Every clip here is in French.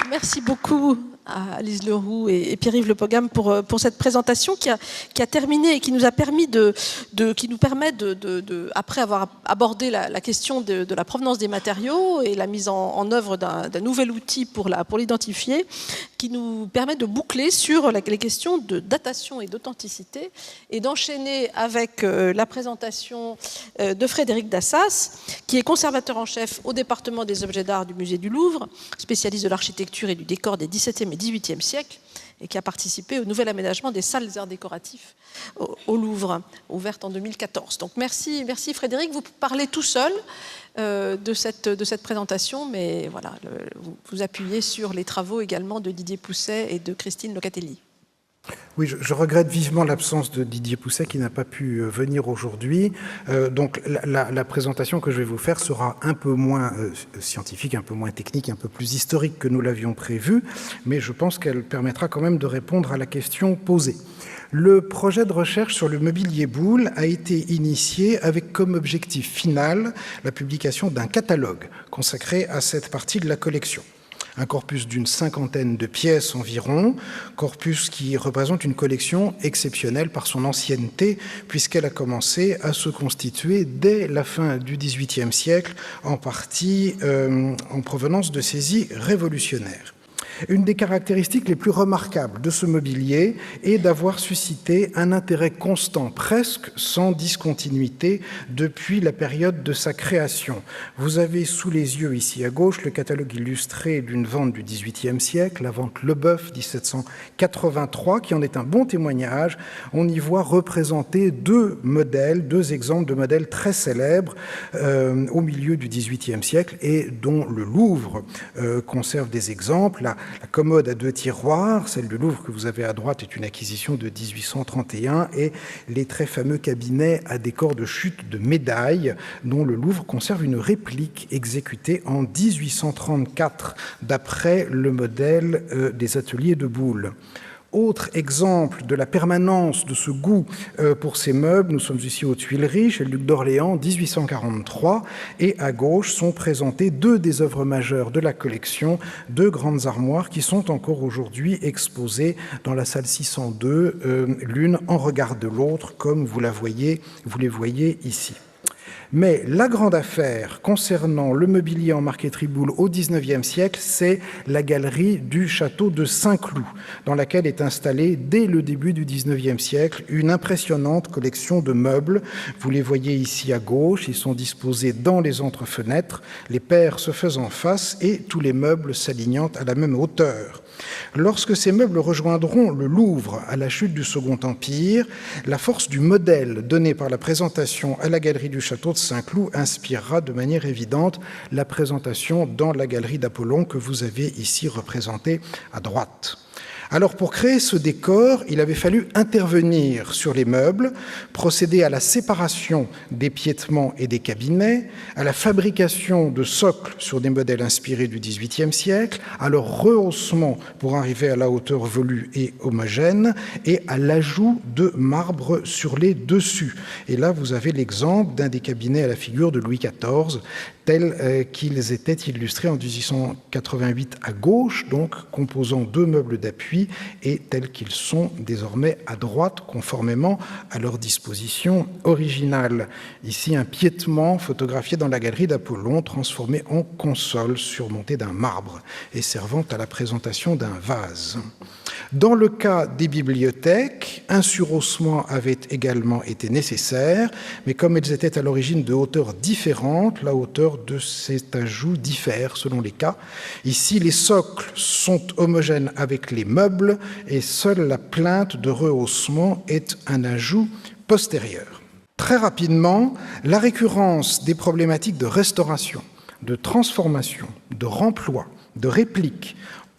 Merci beaucoup à Lise Leroux et Pierre-Yves Le Pogam pour cette présentation qui a terminé et qui nous a permis qui nous permet après avoir abordé la question de la provenance des matériaux et la mise en œuvre d'un nouvel outil pour l'identifier, qui nous permet de boucler sur les questions de datation et d'authenticité et d'enchaîner avec la présentation de Frédéric Dassas, qui est conservateur en chef au département des objets d'art du musée du Louvre, spécialiste de l'architecture et du décor des XVIIe et XVIIIe siècles, et qui a participé au nouvel aménagement des salles des arts décoratifs au Louvre, ouverte en 2014. Donc merci Frédéric, vous parlez tout seul de cette présentation, mais voilà, vous appuyez sur les travaux également de Didier Pousset et de Christine Locatelli. Oui, je regrette vivement l'absence de Didier Pousset qui n'a pas pu venir aujourd'hui. Donc la présentation que je vais vous faire sera un peu moins scientifique, un peu moins technique, un peu plus historique que nous l'avions prévu, mais je pense qu'elle permettra quand même de répondre à la question posée. Le projet de recherche sur le mobilier Boulle a été initié avec comme objectif final la publication d'un catalogue consacré à cette partie de la collection. Un corpus d'une 50aine de pièces environ, corpus qui représente une collection exceptionnelle par son ancienneté, puisqu'elle a commencé à se constituer dès la fin du XVIIIe siècle, en partie en provenance de saisies révolutionnaires. Une des caractéristiques les plus remarquables de ce mobilier est d'avoir suscité un intérêt constant, presque sans discontinuité, depuis la période de sa création. Vous avez sous les yeux, ici à gauche, le catalogue illustré d'une vente du XVIIIe siècle, la vente Leboeuf 1783, qui en est un bon témoignage. On y voit représenter deux exemples de modèles très célèbres au milieu du XVIIIe siècle et dont le Louvre conserve des exemples. La commode à 2 tiroirs, celle du Louvre que vous avez à droite, est une acquisition de 1831, et les très fameux cabinets à décor de chute de médailles, dont le Louvre conserve une réplique exécutée en 1834, d'après le modèle des ateliers de Boulle. Autre exemple de la permanence de ce goût pour ces meubles, nous sommes ici aux Tuileries, chez le duc d'Orléans, 1843, et à gauche sont présentées deux des œuvres majeures de la collection, deux grandes armoires qui sont encore aujourd'hui exposées dans la salle 602, l'une en regard de l'autre, comme vous les voyez ici. Mais la grande affaire concernant le mobilier en marqueterie Boulle au XIXe siècle, c'est la galerie du château de Saint-Cloud, dans laquelle est installée dès le début du XIXe siècle une impressionnante collection de meubles. Vous les voyez ici à gauche, ils sont disposés dans les entrefenêtres, les paires se faisant face et tous les meubles s'alignant à la même hauteur. Lorsque ces meubles rejoindront le Louvre à la chute du Second Empire, la force du modèle donné par la présentation à la galerie du château de Saint-Cloud inspirera de manière évidente la présentation dans la galerie d'Apollon que vous avez ici représentée à droite. Alors pour créer ce décor, il avait fallu intervenir sur les meubles, procéder à la séparation des piétements et des cabinets, à la fabrication de socles sur des modèles inspirés du XVIIIe siècle, à leur rehaussement pour arriver à la hauteur velue et homogène, et à l'ajout de marbre sur les dessus. Et là, vous avez l'exemple d'un des cabinets à la figure de Louis XIV, tels qu'ils étaient illustrés en 1888 à gauche, donc composant deux meubles d'appui, et tels qu'ils sont désormais à droite, conformément à leur disposition originale. Ici, un piétement photographié dans la galerie d'Apollon, transformé en console surmontée d'un marbre et servant à la présentation d'un vase. Dans le cas des bibliothèques, un surhaussement avait également été nécessaire, mais comme elles étaient à l'origine de hauteurs différentes, la hauteur de cet ajout diffère selon les cas. Ici, les socles sont homogènes avec les meubles et seule la plainte de rehaussement est un ajout postérieur. Très rapidement, la récurrence des problématiques de restauration, de transformation, de remploi, de réplique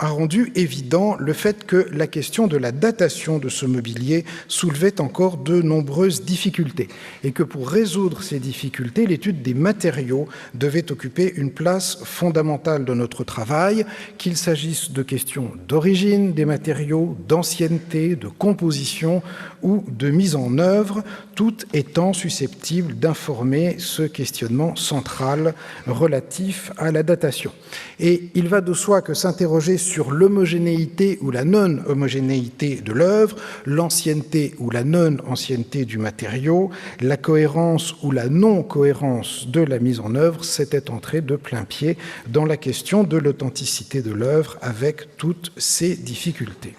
a rendu évident le fait que la question de la datation de ce mobilier soulevait encore de nombreuses difficultés et que pour résoudre ces difficultés, l'étude des matériaux devait occuper une place fondamentale de notre travail, qu'il s'agisse de questions d'origine des matériaux, d'ancienneté, de composition ou de mise en œuvre, tout étant susceptible d'informer ce questionnement central relatif à la datation. Et il va de soi que s'interroger sur l'homogénéité ou la non-homogénéité de l'œuvre, l'ancienneté ou la non-ancienneté du matériau, la cohérence ou la non-cohérence de la mise en œuvre, s'était entré de plein pied dans la question de l'authenticité de l'œuvre avec toutes ses difficultés.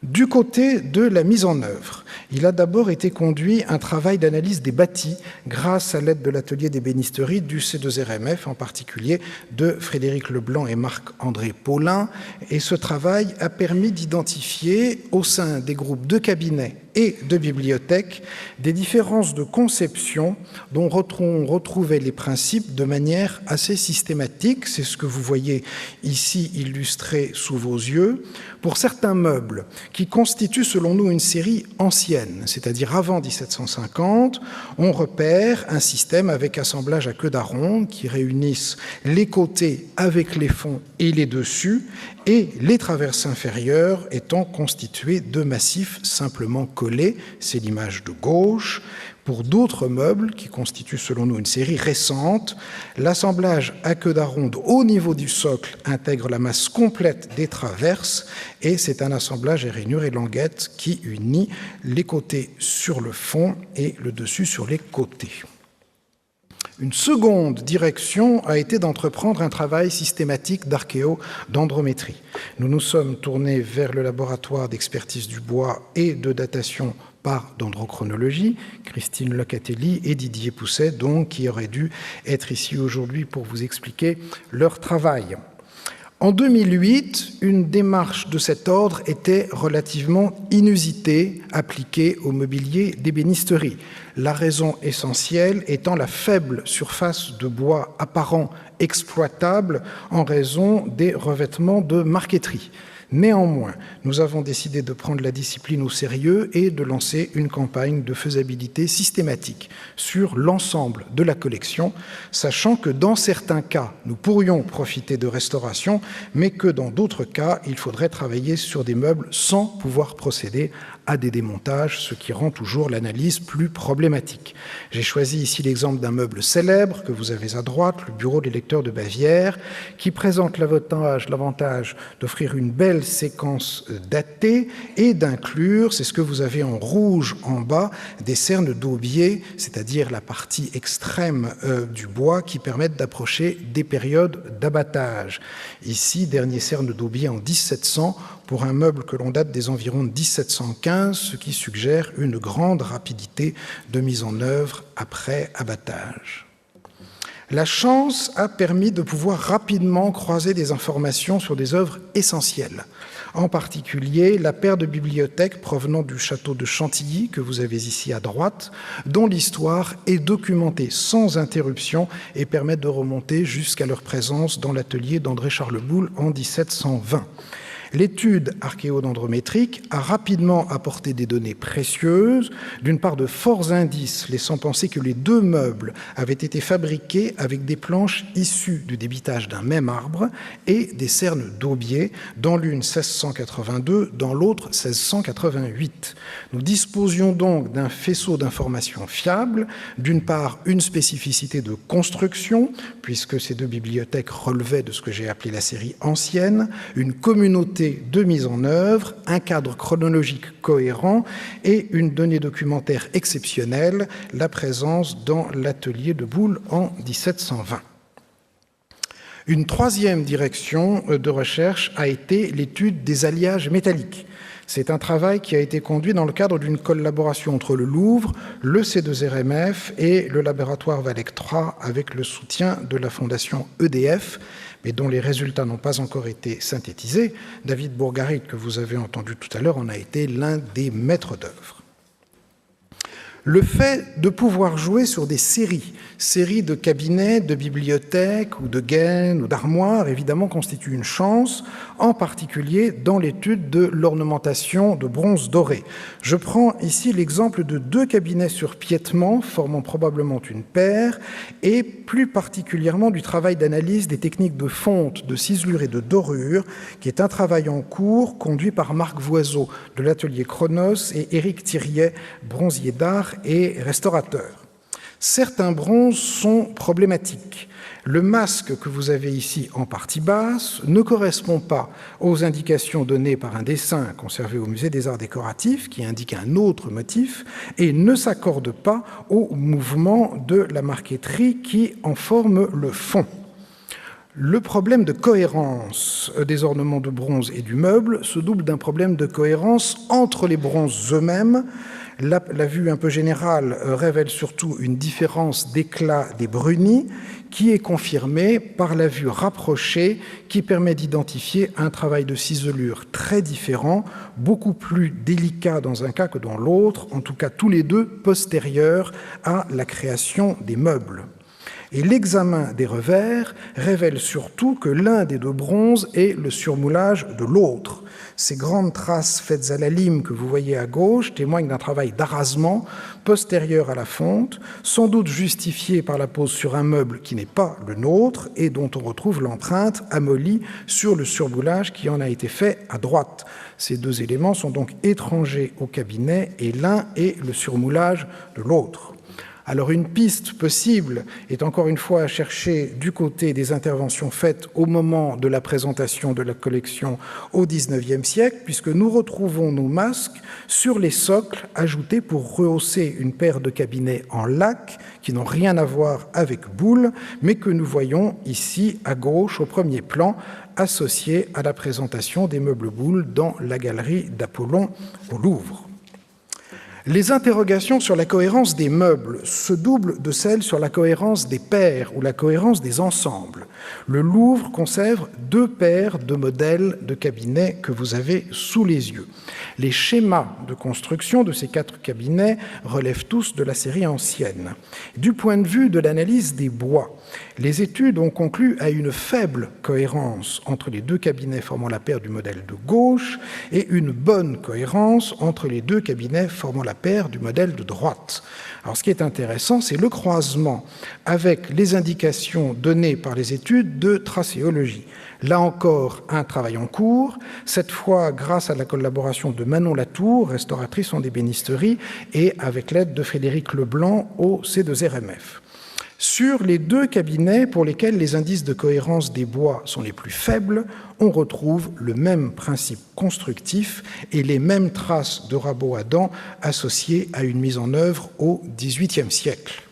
Du côté de la mise en œuvre, il a d'abord été conduit un travail d'analyse des bâtis grâce à l'aide de l'atelier d'ébénisterie du C2RMF, en particulier de Frédéric Leblanc et Marc-André Paulin. Et ce travail a permis d'identifier au sein des groupes de cabinets et de bibliothèques des différences de conception dont on retrouvait les principes de manière assez systématique. C'est ce que vous voyez ici illustré sous vos yeux. Pour certains meubles qui constituent selon nous une série ancienne, c'est-à-dire avant 1750, on repère un système avec assemblage à queue d'aronde qui réunissent les côtés avec les fonds et les dessus, et les traverses inférieures étant constituées de massifs simplement collés, c'est l'image de gauche. Pour d'autres meubles, qui constituent selon nous une série récente, l'assemblage à queue d'aronde au niveau du socle intègre la masse complète des traverses, et c'est un assemblage à rainure et languette qui unit les côtés sur le fond et le dessus sur les côtés. Une seconde direction a été d'entreprendre un travail systématique d'archéodendrométrie. Nous nous sommes tournés vers le laboratoire d'expertise du bois et de datation par dendrochronologie, Christine Locatelli et Didier Pousset, donc, qui auraient dû être ici aujourd'hui pour vous expliquer leur travail. En 2008, une démarche de cet ordre était relativement inusitée, appliquée au mobilier d'ébénisterie. La raison essentielle étant la faible surface de bois apparent exploitable en raison des revêtements de marqueterie. Néanmoins, nous avons décidé de prendre la discipline au sérieux et de lancer une campagne de faisabilité systématique sur l'ensemble de la collection, sachant que dans certains cas, nous pourrions profiter de restauration, mais que dans d'autres cas, il faudrait travailler sur des meubles sans pouvoir procéder à des démontages, ce qui rend toujours l'analyse plus problématique. J'ai choisi ici l'exemple d'un meuble célèbre que vous avez à droite, le bureau des lecteurs de Bavière, qui présente l'avantage d'offrir une belle séquence datée et d'inclure, c'est ce que vous avez en rouge en bas, des cernes d'aubier, c'est-à-dire la partie extrême du bois qui permettent d'approcher des périodes d'abattage. Ici, dernier cerne d'aubier en 1700 pour un meuble que l'on date des environs de 1715, ce qui suggère une grande rapidité de mise en œuvre après abattage. La chance a permis de pouvoir rapidement croiser des informations sur des œuvres essentielles, en particulier la paire de bibliothèques provenant du château de Chantilly, que vous avez ici à droite, dont l'histoire est documentée sans interruption et permet de remonter jusqu'à leur présence dans l'atelier d'André Charleboul en 1720. L'étude archéodendrométrique a rapidement apporté des données précieuses, d'une part de forts indices laissant penser que les deux meubles avaient été fabriqués avec des planches issues du débitage d'un même arbre et des cernes d'aubier, dans l'une 1682, dans l'autre 1688. Nous disposions donc d'un faisceau d'informations fiables, d'une part une spécificité de construction, puisque ces deux bibliothèques relevaient de ce que j'ai appelé la série ancienne, une communauté de mise en œuvre, un cadre chronologique cohérent et une donnée documentaire exceptionnelle, la présence dans l'atelier de Boulle en 1720. Une troisième direction de recherche a été l'étude des alliages métalliques. C'est un travail qui a été conduit dans le cadre d'une collaboration entre le Louvre, le C2RMF et le laboratoire Valec 3 avec le soutien de la fondation EDF, mais dont les résultats n'ont pas encore été synthétisés. David Bourgarit, que vous avez entendu tout à l'heure, en a été l'un des maîtres d'œuvre. Le fait de pouvoir jouer sur des séries de cabinets, de bibliothèques ou de gaines ou d'armoires, évidemment, constitue une chance, en particulier dans l'étude de l'ornementation de bronze doré. Je prends ici l'exemple de deux cabinets sur piétement, formant probablement une paire, et plus particulièrement du travail d'analyse des techniques de fonte, de ciselure et de dorure, qui est un travail en cours conduit par Marc Voiseau de l'atelier Chronos et Éric Thiriet, bronzier d'art et restaurateur. Certains bronzes sont problématiques. Le masque que vous avez ici en partie basse ne correspond pas aux indications données par un dessin conservé au Musée des Arts décoratifs qui indique un autre motif et ne s'accorde pas au mouvement de la marqueterie qui en forme le fond. Le problème de cohérence des ornements de bronze et du meuble se double d'un problème de cohérence entre les bronzes eux-mêmes. La vue un peu générale révèle surtout une différence d'éclat des brunis qui est confirmée par la vue rapprochée qui permet d'identifier un travail de ciselure très différent, beaucoup plus délicat dans un cas que dans l'autre, en tout cas tous les deux postérieurs à la création des meubles. Et l'examen des revers révèle surtout que l'un des deux bronzes est le surmoulage de l'autre. Ces grandes traces faites à la lime que vous voyez à gauche témoignent d'un travail d'arasement postérieur à la fonte, sans doute justifié par la pose sur un meuble qui n'est pas le nôtre et dont on retrouve l'empreinte amollie sur le surmoulage qui en a été fait à droite. Ces deux éléments sont donc étrangers au cabinet et l'un est le surmoulage de l'autre. Alors une piste possible est encore une fois à chercher du côté des interventions faites au moment de la présentation de la collection au XIXe siècle, puisque nous retrouvons nos masques sur les socles ajoutés pour rehausser une paire de cabinets en laque qui n'ont rien à voir avec Boulle, mais que nous voyons ici à gauche au premier plan associés à la présentation des meubles Boulle dans la galerie d'Apollon au Louvre. Les interrogations sur la cohérence des meubles se doublent de celles sur la cohérence des paires ou la cohérence des ensembles. Le Louvre conserve 2 paires de modèles de cabinets que vous avez sous les yeux. Les schémas de construction de ces 4 cabinets relèvent tous de la série ancienne. Du point de vue de l'analyse des bois, les études ont conclu à une faible cohérence entre les 2 cabinets formant la paire du modèle de gauche et une bonne cohérence entre les 2 cabinets formant la paire du modèle de droite. Alors, ce qui est intéressant, c'est le croisement avec les indications données par les études de tracéologie. Là encore, un travail en cours, cette fois grâce à la collaboration de Manon Latour, restauratrice en ébénisterie, et avec l'aide de Frédéric Leblanc au C2RMF. Sur les 2 cabinets pour lesquels les indices de cohérence des bois sont les plus faibles, on retrouve le même principe constructif et les mêmes traces de rabots à dents associées à une mise en œuvre au XVIIIe siècle.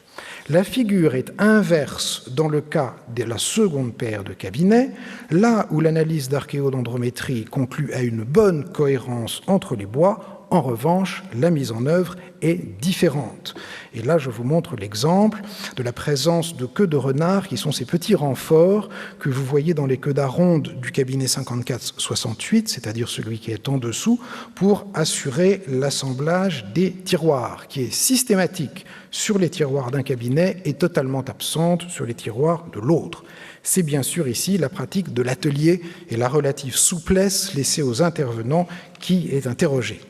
La figure est inverse dans le cas de la seconde paire de cabinets, là où l'analyse d'archéodendrométrie conclut à une bonne cohérence entre les bois. En revanche, la mise en œuvre est différente. Et là, je vous montre l'exemple de la présence de queues de renard, qui sont ces petits renforts que vous voyez dans les queues d'aronde du cabinet 54-68, c'est-à-dire celui qui est en dessous, pour assurer l'assemblage des tiroirs, qui est systématique sur les tiroirs d'un cabinet et totalement absente sur les tiroirs de l'autre. C'est bien sûr ici la pratique de l'atelier et la relative souplesse laissée aux intervenants qui est interrogée.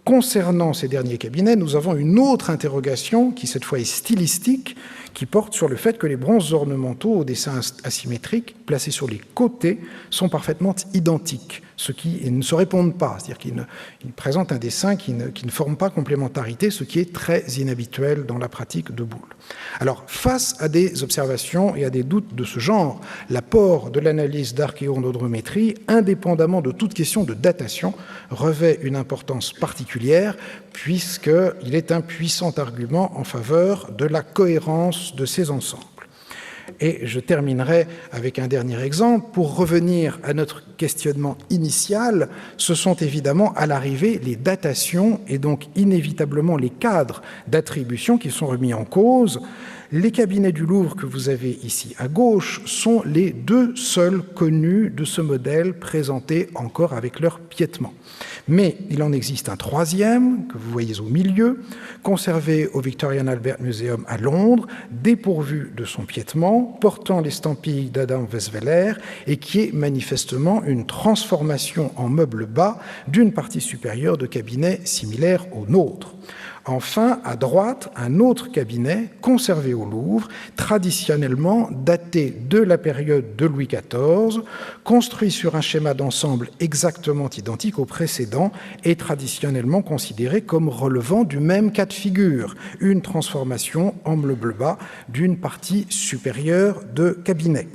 Concernant ces derniers cabinets, nous avons une autre interrogation qui, cette fois, est stylistique, qui porte sur le fait que les bronzes ornementaux au dessin asymétrique, placés sur les côtés, sont parfaitement identiques, ce qui ne se répondent pas, c'est-à-dire qu'ils présentent un dessin qui ne forme pas complémentarité, ce qui est très inhabituel dans la pratique de Boulle. Alors, face à des observations et à des doutes de ce genre, l'apport de l'analyse d'archéodendrométrie, indépendamment de toute question de datation, revêt une importance particulière, puisqu'il est un puissant argument en faveur de la cohérence de ces ensembles. Et je terminerai avec un dernier exemple. Pour revenir à notre questionnement initial, ce sont évidemment à l'arrivée les datations et donc inévitablement les cadres d'attribution qui sont remis en cause. Les cabinets du Louvre que vous avez ici à gauche sont les 2 seuls connus de ce modèle présentés encore avec leur piétement. Mais il en existe un 3e, que vous voyez au milieu, conservé au Victorian Albert Museum à Londres, dépourvu de son piétement, portant l'estampille d'Adam Westphaler et qui est manifestement une transformation en meuble bas d'une partie supérieure de cabinet similaire au nôtre. Enfin, à droite, un autre cabinet conservé au Louvre, traditionnellement daté de la période de Louis XIV, construit sur un schéma d'ensemble exactement identique au précédent et traditionnellement considéré comme relevant du même cas de figure, une transformation en bleu bas d'une partie supérieure de cabinet.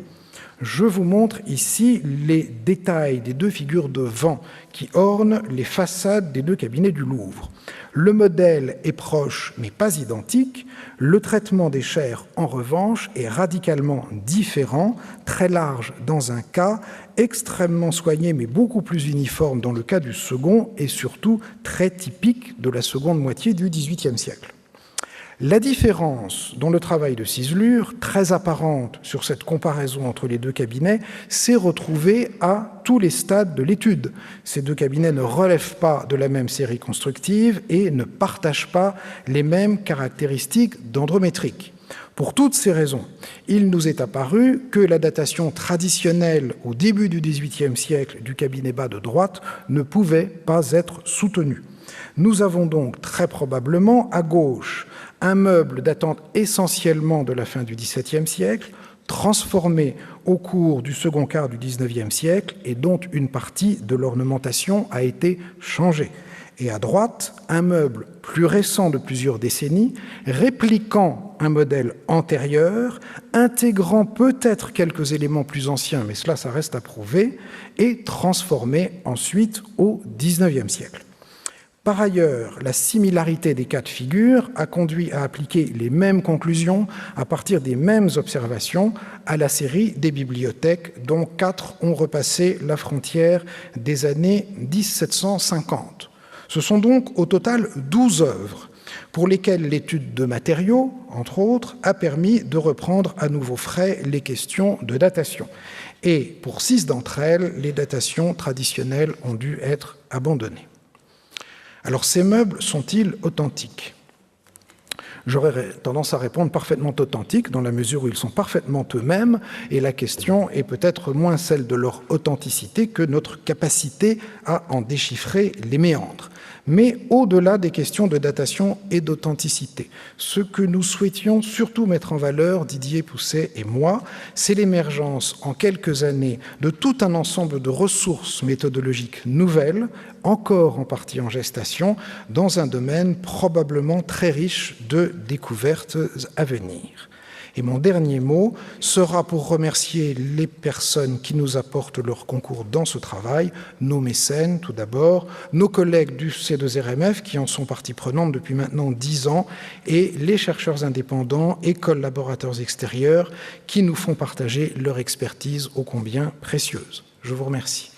Je vous montre ici les détails des deux figures de vent qui ornent les façades des deux cabinets du Louvre. Le modèle est proche mais pas identique. Le traitement des chairs, en revanche, est radicalement différent, très large dans un cas, extrêmement soigné mais beaucoup plus uniforme dans le cas du second et surtout très typique de la seconde moitié du XVIIIe siècle. La différence dans le travail de ciselure, très apparente sur cette comparaison entre les deux cabinets, s'est retrouvée à tous les stades de l'étude. Ces deux cabinets ne relèvent pas de la même série constructive et ne partagent pas les mêmes caractéristiques dendrométriques. Pour toutes ces raisons, il nous est apparu que la datation traditionnelle au début du XVIIIe siècle du cabinet bas de droite ne pouvait pas être soutenue. Nous avons donc très probablement à gauche un meuble datant essentiellement de la fin du XVIIe siècle, transformé au cours du second quart du XIXe siècle et dont une partie de l'ornementation a été changée. Et à droite, un meuble plus récent de plusieurs décennies, répliquant un modèle antérieur, intégrant peut-être quelques éléments plus anciens, mais cela, ça reste à prouver, et transformé ensuite au XIXe siècle. Par ailleurs, la similarité des cas de figure a conduit à appliquer les mêmes conclusions à partir des mêmes observations à la série des bibliothèques, dont 4 ont repassé la frontière des années 1750. Ce sont donc au total 12 œuvres pour lesquelles l'étude de matériaux, entre autres, a permis de reprendre à nouveau frais les questions de datation. Et pour 6 d'entre elles, les datations traditionnelles ont dû être abandonnées. Alors, ces meubles sont-ils authentiques? J'aurais tendance à répondre parfaitement authentiques, dans la mesure où ils sont parfaitement eux-mêmes, et la question est peut-être moins celle de leur authenticité que notre capacité à en déchiffrer les méandres. Mais au-delà des questions de datation et d'authenticité, ce que nous souhaitions surtout mettre en valeur, Didier Pousset et moi, c'est l'émergence en quelques années de tout un ensemble de ressources méthodologiques nouvelles, encore en partie en gestation, dans un domaine probablement très riche de découvertes à venir. Et mon dernier mot sera pour remercier les personnes qui nous apportent leur concours dans ce travail, nos mécènes tout d'abord, nos collègues du C2RMF qui en sont partie prenante depuis maintenant 10 ans, et les chercheurs indépendants et collaborateurs extérieurs qui nous font partager leur expertise ô combien précieuse. Je vous remercie.